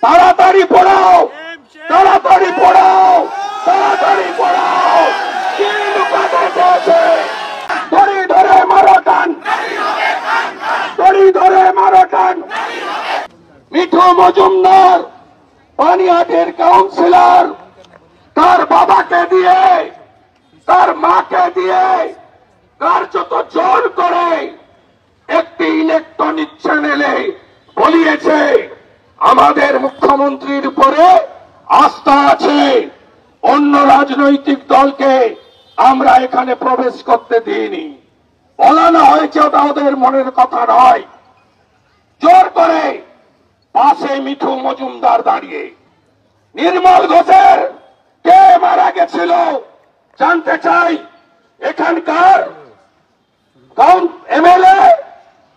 তাড়াতাড়ি পড়াও, তাড়াতাড়ি পড়াও, তাড়াতাড়ি পড়াও। কি লুকাতে চেয়েছে? দড়ি ধরে মারো টান, দড়ি ধরে মারো টান। মিঠু মজুমদার পানিহাটির কাউন্সিলর তার বাবাকে দিয়ে, তার মাকে দিয়ে কার্যত জোর করে একটি ইলেকট্রনিক চ্যানেলে বলিয়েছে আমাদের মুখ্যমন্ত্রীর উপরে আস্থা আছে, অন্য রাজনৈতিক দলকে আমরা এখানে প্রবেশ করতে দিইনি। বলানো হয়েছে ওটা ওদের মনের কথা নয়। জোর করে পাশে মিঠু মজুমদার দাঁড়িয়ে। নির্মল ঘোষের কে মারা গেছিল জানতে চাই। এখানকার এমএলএ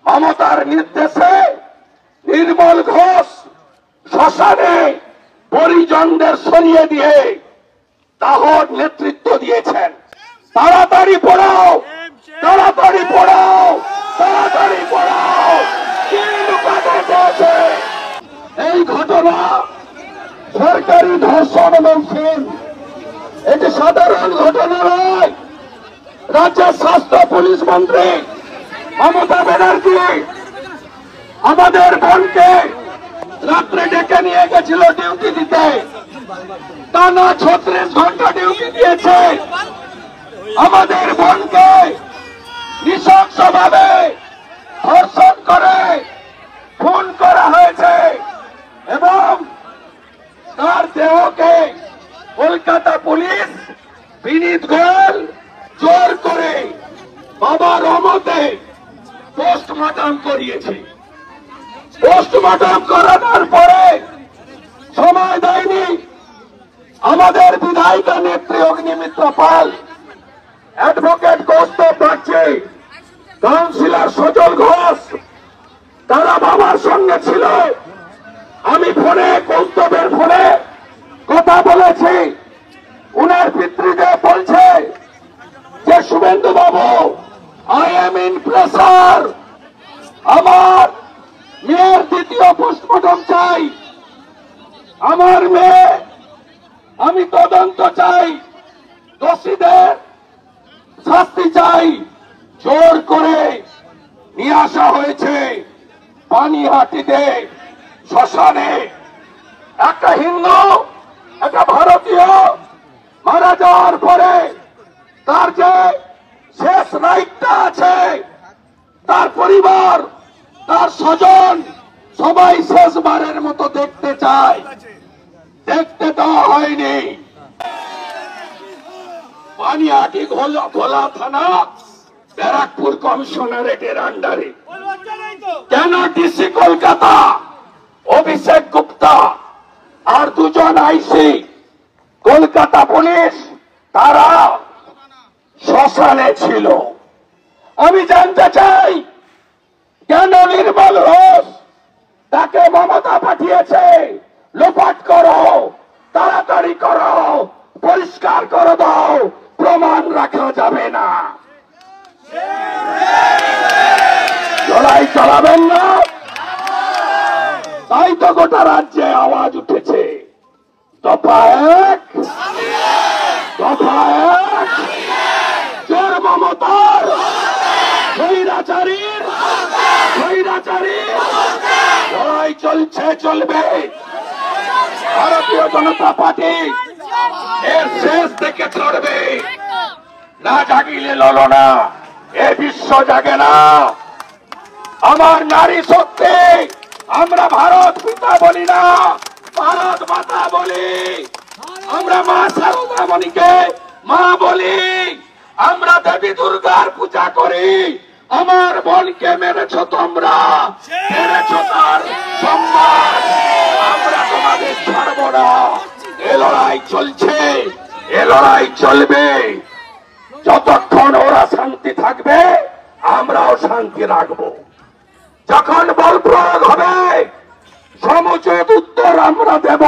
মমতার নির্দেশে নির্মল ঘোষ শ্মশানে পরিজনদের সরিয়ে দিয়ে দাহর নেতৃত্ব দিয়েছেন। তাড়াতাড়ি পড়াও, তাড়াতাড়ি পড়াও, তাড়াতাড়ি পড়াও। কি লুকাতে চেয়েছে? এই ঘটনা সরকারি ধর্ষণ বলছেন, এটি সাধারণ ঘটনা নয়। রাজ্যের স্বাস্থ্য পুলিশ মন্ত্রী মমতা ব্যানার্জি আমাদের বোনকে রাত্রে ডেকে নিয়ে গেছিল ডিউটি দিতে, টানা 36 ঘন্টা ডিউটি দিয়েছে। আমাদের বোনকে নৃশংসভাবে ধর্ষণ করে খুন করা হয়েছে এবং তার দেহকে কলকাতা পুলিশ বিনীত গোয়েল জোর করে বাবার অমতে পোস্টমর্টম করিয়েছে। পোস্টমর্টম করানোর পরে সময় দেয়নি আমাদের বিধায়িকা নেত্রী অগ্নিমিত্র পাল, অ্যাডভোকেট কৌস্তব বাগচি, কাউন্সিলর সজল ঘোষ, তারা বাবার সঙ্গে ছিল। আমি ফোনে কৌস্তবের ফোনে কথা বলেছি। উনার পিতৃদেব বলছে যে শুভেন্দু বাবু, আই এম ইন প্রেসার, আমার মেয়ের দ্বিতীয় পোস্টমর্টম চাই, আমার মেয়ে, আমি তদন্ত চাই, দোষীদের শাস্তি চাই। জোর করে নিয়ে আসা হয়েছে পানিহাটিতে শ্মশানে। একটা হিন্দু, একটা ভারতীয় মারা যাওয়ার পরে তার যে শেষ রাইটটা আছে, তার পরিবার, তার স্বজন সবাই শেষবারের মতো দেখতে চায়, দেখতে দেওয়া হয়নি। পানিহাটি ঘোলা থানা ব্যারাকপুর কমিশনারেটের আন্ডারে কেন ডিসি কলকাতা অভিষেক গুপ্তা আর দুজন আইসি কলকাতা পুলিশ তারা শ্মশানে ছিল? আমি জানতে চাই কেন নির্মল ঘোষ তাকে মমতা পাঠিয়েছে? লোপাট করো, তাড়াতাড়ি করো, পরিষ্কার করে দাও, প্রমাণ রাখা যাবে না। লড়াই চালাবেন না, তাই তো গোটা রাজ্যে আওয়াজ উঠেছে দফা 1, দফা 1, চোর মমতার, স্বৈরাচারীর, স্বৈরাচারীর লড়াই চলছে, চলবে। ভারতীয় জনতা পার্টি এর শেষ থেকে চড়বে। না জাগিলে লড়ো না, এ বিশ্ব জাগে না। আমার নারী শক্তি, আমরা ভারত পিতা বলি না, ভারত মাতা বলি। আমরা মা শারদা মণিকে মা বলি, আমরা দেবী দুর্গার পূজা করি। আমার বোনকে মেরেছ তোমরা, মেরেছ তার সম্মান, আমরা তোমাদের ছাড়ব না। এ লড়াই চলছে, এ লড়াই চলবে। যতক্ষণ ওরা শান্তি থাকবে আমরাও শান্তি রাখবো। যখন বল প্রয়োগ হবে সমুচিত উত্তর আমরা দেব।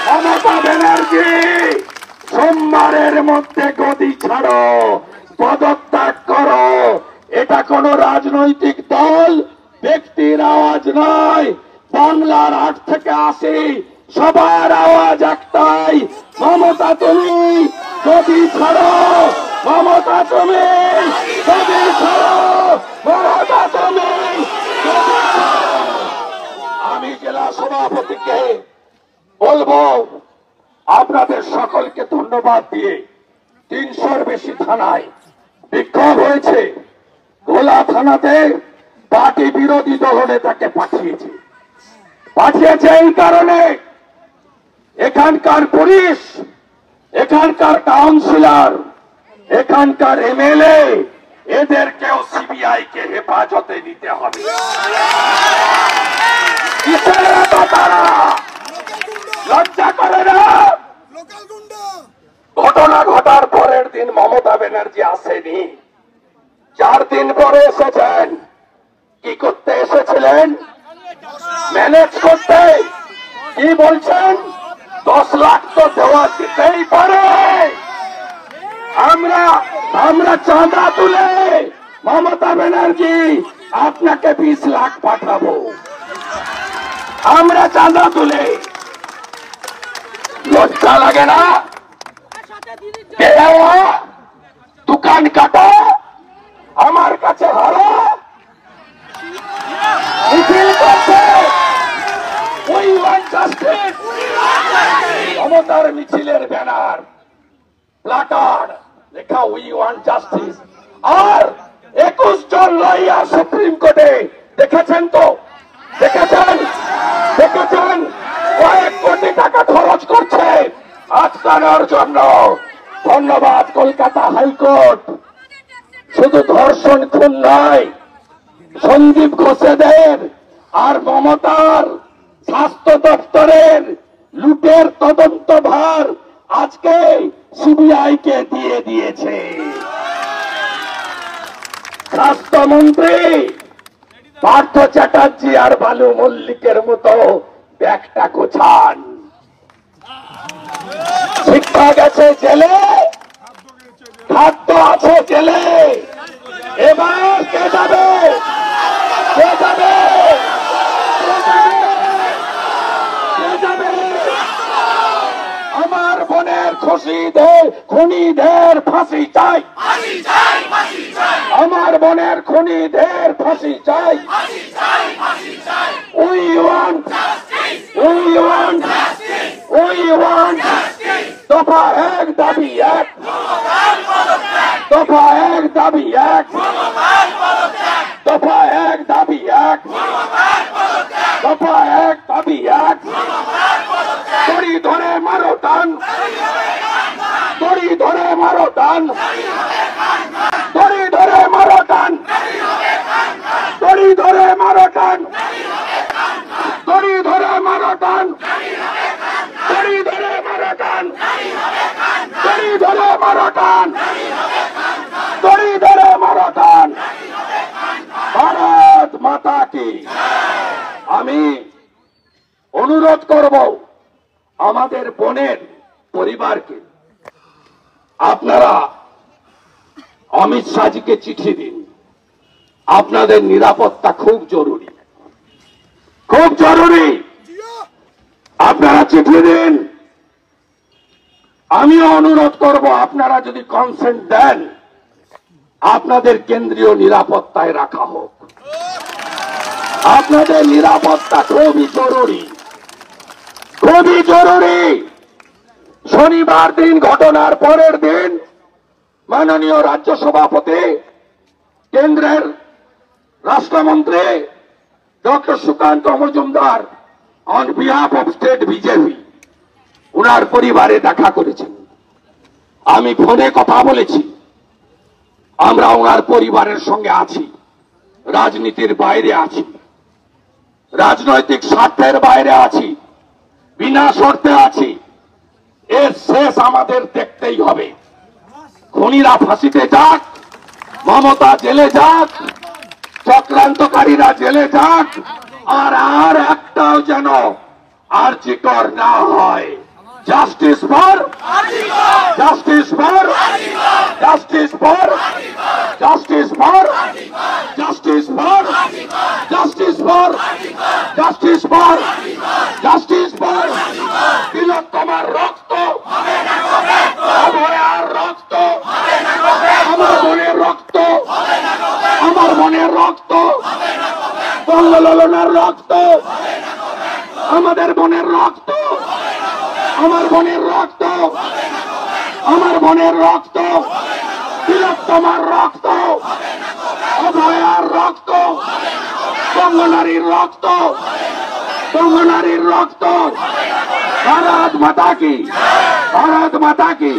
মমতা ব্যানার্জি, সোমবারের মধ্যে গদি ছাড়ো, পদত্যাগ করো। এটা কোন রাজনৈতিক দল ব্যক্তির আওয়াজ নয়, বাংলার 8 থেকে 80 সবার আওয়াজ একটাই, মমতা তুমি যদি ছাড়ো, মমতা তুমি যদি ছাড়ো, মমতা তুমি যদি ছাড়ো। আমি জেলা সভাপতিকে বলবো আপনাদের সকলকে ধন্যবাদ দিয়ে 300-র বেশি থানায় বিক্ষোভ হয়েছে। গোলা থানাতে পার্টি বিরোধী দলনেতাকে পাঠিয়েছে এই কারণে এখানকার পুলিশ, এখানকার কাউন্সিলর, এখানকার এমএলএ এদেরকেও সিবিআই কে হেফাজতে নিতে হবে। তারা লজ্জা করে না? ঘটনা ঘটার পরের দিন মমতা ব্যানার্জি আসেনি, 4 দিন পরে এসেছেন। কি করতে এসেছিলেন? ম্যানেজ করতে। কি বলছেন? 10 লাখ তো দেওয়া দিতেই পারে। আমরা চাঁদা তুলে মমতা ব্যানার্জি আপনাকে 20 লাখ পাঠাবো। আমরা চাঁদা তুলে। লজ্জা লাগে না? দোকান কাটো, আমার কাছে হারো, মিছিল করছে। We want justice. মমতার মিছিলের ব্যানার প্লাকার্ড লেখা উই ওয়ান্ট জাস্টিস। আর 21 জন লয়ার সুপ্রিম কোর্টে। দেখেছেন তো? দেখেছেন? কয়েক কোটি টাকা খরচ করছে আটকানোর জন্য। ধন্যবাদ কলকাতা হাইকোর্ট। শুধু ধর্ষণ খুন নয়, সন্দীপ ঘোষেদের আর মমতার স্বাস্থ্য দপ্তরের লুটের তদন্ত ভার আজকে সিবিআই কে দিয়ে দিয়েছে। স্বাস্থ্যমন্ত্রী পার্থ চ্যাটার্জি আর বালু মল্লিকের মতো ব্যাগটা গোছান। শিক্ষা গেছে জেলে, খাদ্য আছে জেলে। এবার কে যাবে? আমার বোনের খুনিদের ফাঁসি চাই। আমার বোনের খুনিদের ফাঁসি চাই। উই ওয়ান্ট দফা 1 দাবি 1, দফা 1 দাবি 1, দফা 1 দাবি 1, দফা 1 দাবি 1। দড়ি ধরে মারো টান, দড়ি ধরে মারো টান, দড়ি ধরে মারো টান, দড়ি ধরে মারো টান, দড়ি ধরে মারো টান, দড়ি ধরে মারো টান, দড়ি ধরে মারো টান, দড়ি ধরে মারো টান। ভারত মাতা কি। আমি অনুরোধ করব আমাদের বোনের পরিবারকে, আপনারা অমিত শাহজিকে চিঠি দিন। আপনাদের নিরাপত্তা খুব জরুরি, খুব জরুরি। আপনারা চিঠি দিন। আমিও অনুরোধ করব আপনারা যদি কনসেন্ট দেন, আপনাদের কেন্দ্রীয় নিরাপত্তায় রাখা হোক। আপনাদের নিরাপত্তা খুবই জরুরি, খুবই জরুরি। শনিবার দিন ঘটনার পরের দিন মাননীয় রাজ্য সভাপতি, কেন্দ্রের রাষ্ট্রমন্ত্রী doctor Sukanta Majumdar on behalf of state BJP উনার পরিবারে দেখা করেছেন। আমি ফোনে কথা বলেছি। আমরা ওনার পরিবারের সঙ্গে আছি, রাজনীতির বাইরে আছি, রাজনৈতিক স্বার্থের বাইরে আছি, বিনা শর্তে আছি। এর শেষ আমাদের দেখতেই হবে। খুনিরা ফাঁসিতে যাক, মমতা জেলে যাক, চক্রান্তকারীরা জেলে যাক, আর একটাও যেন আরজিকর না হয়। Justice for justice for justice for justice for justice for justice for justice for justice for তিলোত্তমার রক্ত অভয়ার রক্ত আমার বোনের রক্ত আমার বোনের রক্ত বঙ্গললনার রক্ত আমাদের বোনের রক্ত আমার বোনের রক্ত আমার বোনের রক্ত তিলোত্তমার রক্ত অভয়ার রক্ত বঙ্গনারীর রক্ত বঙ্গনারীর রক্ত ভারত মাতা কি ভারত মাতা কি